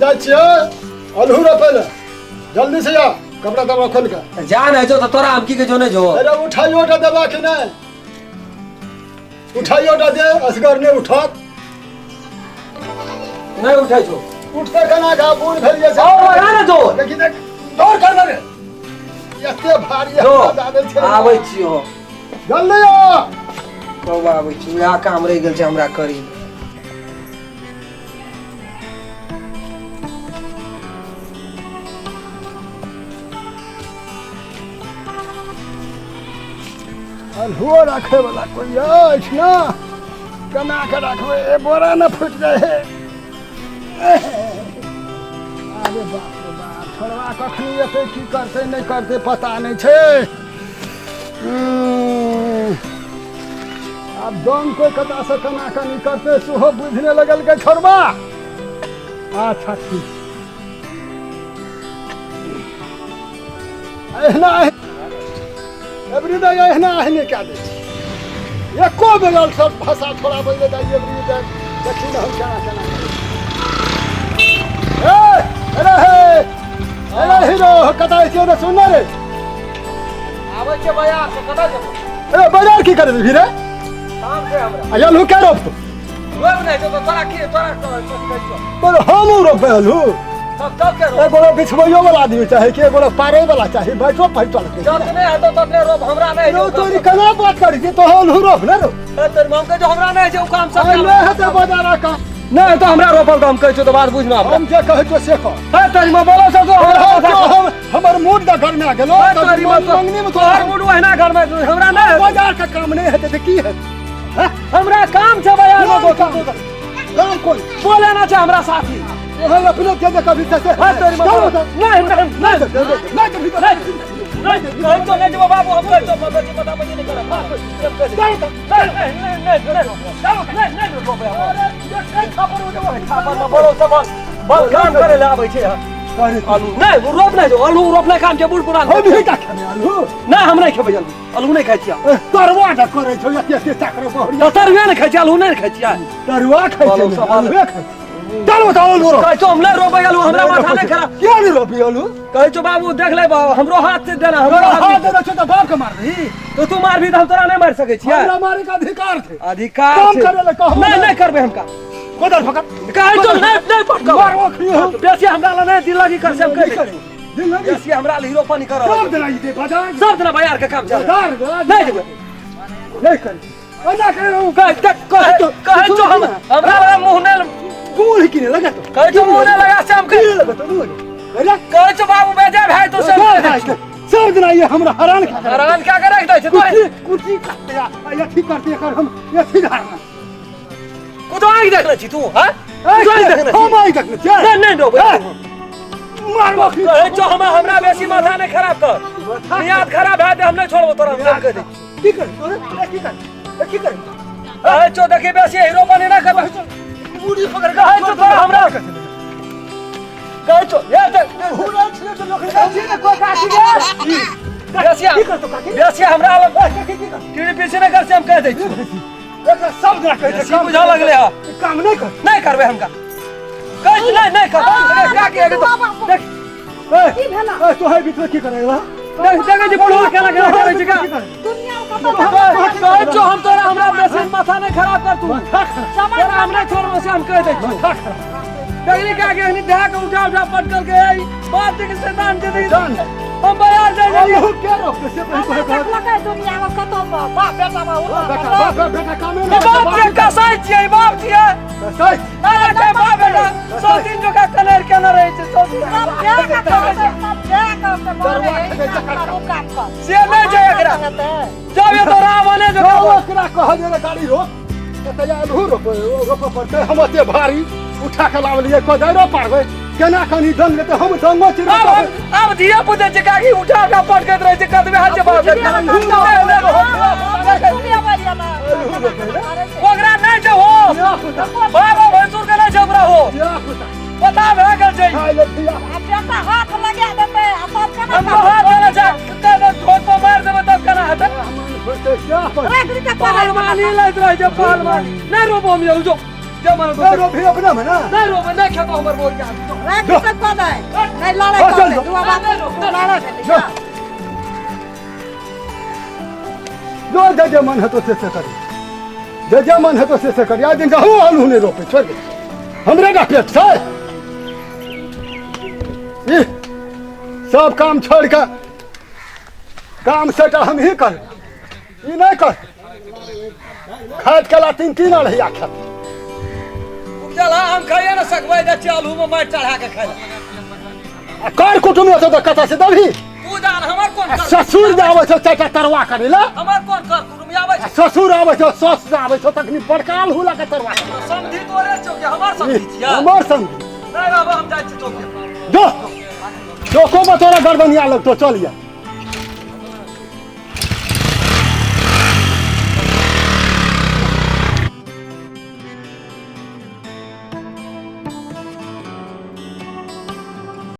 जाए छिए अलहू रोपे ले जल्दी से जा कपड़ा दबा खोल के जा नहीं जो तो तोरा हम की के जो नहीं जो अरे उठाइयो टा दबा के नहीं उठाइयो टा दे असगर ने उठा नहीं उठाई जो उठते कना का बूढ़ भेल जे और लगा ना जो देखि देख दौड़ कर दे एते भारी जो दादे छे आबै छियो जल्दी आ कब आबै छी या काम रह गेल छै हमरा करी अलहुओ रखे वाला कोई अछि ना कना के रखबे ए बोरा न फुट जाए अरे बाप रे बाप छोड़वा कखनी एते की करते नहीं करते पता नहीं छे अब दम कोई कता से कना कनी करते सुहो बुझने लगल के छोड़वा अच्छा ठीक एहना एवरीडे एहना एहने क्या दे एको बेगल सब भाषा थोड़ा बोले जाइए एवरीडे देखी ना हम क्या अरे हीरो कता छै रे सुन रे आबै छै बाजार से कदा जबो ए बाजार की करे फिरे काम छै हमरा आया लू के रोप रोप नहीं जो तो तोरा की तोरा पर हम रोप लू सब के रोप एगो बिछबैयो वाला आदमी चाहे कि एगो पारे वाला चाहे बैठो पैटल के जब नहीं हतो तो अपने रोप हमरा नहीं रो तोरी कना बात करी छी तो हम रोप ना रो तेरे मम के जो हमरा नहीं छै उ काम सब नहीं हेते बाजार का नहीं तो हमरा रोपल तो हम कहै छौ तो बात बुझना हम जे कहै छौ से कह है तेरी मां बोलो सब तो हमर मूड द घर में आ गेलो तेरी मां तो मंगनी में तोहर मूड ओहिना घर में हमरा नहीं बाजार का काम नहीं हेते त की हेते हमरा काम छै बाजार में तो काम कोन बोले ना छै हमरा साथी हम अपने के कभी से है तेरी मां नहीं नहीं नहीं नहीं तो नहीं जो बाबू हम कहै छौ बच्ची पता मुझे नहीं करब सब कह दे नहीं रोपे अरे खापर हो जाबो खापर में बोलो सब बल काम करे ले आबै छै आलू नहीं रोप नहीं जो आलू रोपने काम के बूढ़ पुरान हम भी का खाने आलू नहीं हम नहीं खेबै आलू आलू नहीं खाइ छियै तरुआ द करे छौ एते चाकर बहुरी तो तरुआ नहीं खाइ छियै आलू नहीं खाइ छियै तरुआ खाइ छै आलू खाइ चलो तो आलू रो कहै छौ हम नहीं रोपै आलू हमरा माथा नहीं खराब क्या नहीं रोपी आलू कहै छौ बाबू देख ले हमरो हाथ से देना हमरो हाथ दे छौ त बाप के मार रही तो तू मार भी तो हम तोरा नहीं मार सकै छियै हमरा मारे का अधिकार थे अधिकार काम करे ले कहू नहीं नहीं करबे हमका कोदर पकड़ कहै छौ नहीं पटका मार ओखरी हो बेसी हमरा ला नहीं दिल लगी कर सब कर दिन लगी बेसी हमरा ला हीरो पानी कर सब दिलाई दे बाजार सब दिन बाजार के काम चल बाजार नहीं देबे नहीं कर ओना करे कहै छौ हमरा ला मुंह नहीं बूढ़ की नहीं लगा तो कहै छौ मुंह नहीं लगा शाम के लगा तो नहीं अरे कहै छौ बाबू बेजा भाई तो सब सब दिन ये हमरा हैरान हैरान क्या करे दै छै तो कुर्सी काटते या ठीक करते कर हम ये ठीक हारना कुदाई देखले छी तू हैं कुदाई देखले हम आई देखले छी नहीं रो मार ओखरी कहै छौ हमरा बेसी माथा नहीं खराब कर नियत खराब है हम नहीं छोड़बो तोरा हम कह दे की कर की कर कहै छौ देखि बेसी हीरो पानी ना कर बूढ़ी पकड़ के कहै छौ तोरा हमरा कहै छौ ये हुरा छिले तो लोग छी ना को काटी गे बेसी की कर तो काटी बेसी हमरा कीड़ी पीछे नहीं कर से हम कह दे छी एकरा सब जना कहै बेसी बुझा लगले है काम नहीं कर नहीं करबे हमका कहै नहीं कर क्या के देख की भेला तो है बीच में की करेगा देख जी बुढ़ो केना केना करे छी का दुनिया का कहै छौ हम तोरा हमरा बेसी माथा नहीं खराब कर तू तोरा हम नहीं छोड़बो से हम कह दे छी देखली क्या के हनी देह के उठा पटकल के बात के शैतान के नहीं हम बाजार जाई क्या रोक से लगा दुनिया में कतो बाप बेटा बेटा काम बाप के कसाई छियै बाप छियै सही अरे के बाप बेटा सौ दिन जो का कलर के न रहे छै सौ दिन सब क्या करते से नहीं जाय एकरा जब ये तो रावणे जो ओकरा कह दे गाड़ी रोक तया अलहू रोप पड़ते हम एते भारी उठा के लावलिए को दरो पारबे केना कनी दंग तो हम दंगो चिरा अब धिया पुते जे काकी उठा के पटकत रहे छै कदमे हाथ से बात ओकरा नहीं जो हो बाबा भैंसुर के नहीं झगड़ा हो पता भए गेल छै बेटा हाथ लगा देते अब केना हम हाथ देने छै कदम ठोक पर मार देबे तब केना हेतै रेगरी के पहलवानी लैत रहे छै पहलवानी नहीं रोबो हम जो जो मन ए रोपी अपना में ना नहीं रोबे नहीं खेतो हमर बोरिया रे किसे को दे नहीं लड़े चल, को चल, दे तू आवाज तू लड़े के जो जो जे मन है तो से करी जे मन है तो से करी आज दिन जाऊँ आलू नहीं रोपे छोड़ दे हमरे का पेट है ये सब काम छोड़ कर काम से तो हम ही कर ये नहीं कर खाद के लातीन की ना रही आखिर चला हम खाइए ना सकवे जे चालू में मार चढ़ा के खाइला कर कुटुम तो कथा से दभी तू जान हमर कोन कर ससुर जे आवे छो चाचा तरवा करे ला हमर कोन कर कुटुम आबै छै ससुर आवे छो सस आवे छो तखनी बड़काल हुला के तरवा करे समझी तोरे छौ कि हमर समझी छिया हमर संग नहीं बाबा हम जाय छी चौक जो को बतोरा गर्दनिया लग तो चल या